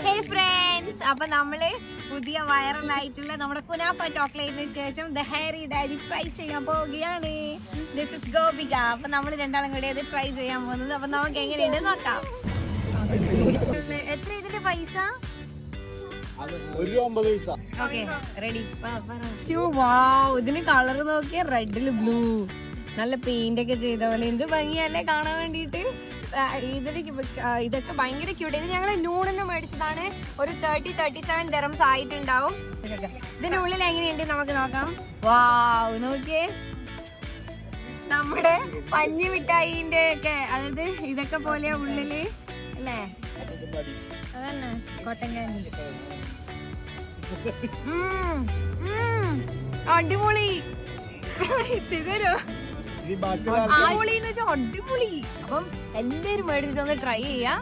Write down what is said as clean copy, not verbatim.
ഹേ friends, അപ്പൊ നമ്മള് പുതിയ വൈറലായിട്ടുള്ള നമ്മുടെ കുനാഫ ചോക്ലേറ്റിന് ശേഷം ദ ഹെയറി ഡാഡി ട്രൈ ചെയ്യാൻ പോവുകയാണ്. This is Gopika. അപ്പൊ നമ്മള് രണ്ടാളും കൂടി അത് ട്രൈ ചെയ്യാൻ പോകുന്നത്. അപ്പൊ നമുക്ക് എങ്ങനെയുണ്ട് നോക്കാം. എത്ര ഇതിന്റെ പൈസ? റെഡി. ഇതിന് കളർ നോക്കിയ റെഡില് ബ്ലൂ, നല്ല പെയിന്റ് ഒക്കെ ചെയ്ത പോലെ. എന്ത് ഭംഗിയല്ലേ കാണാൻ വേണ്ടിട്ട്. ഇതൊക്കെ ഭയങ്കര ക്യൂട്ട്. ഇത് ഞങ്ങള് നൂണിന് മേടിച്ചതാണ്. ഒരു 37 ദിർഹംസ് ആയിട്ടുണ്ടാവും. ഇതിന്റെ ഉള്ളിൽ എങ്ങനെയുണ്ട് നമുക്ക് നോക്കാം. വാവ്, നോക്കിയേ, നമ്മുടെ പഞ്ഞി മിഠായിന്റെ ഒക്കെ, അതായത് ഇതൊക്കെ പോലെയാ ഉള്ളില് അല്ലേ? അതന്നെ കോട്ടൻ കാൻഡി. അടിപൊളി. അടിപൊളി. അപ്പം എല്ലാരും മേടിച്ചിട്ടൊന്ന് ട്രൈ ചെയ്യാം.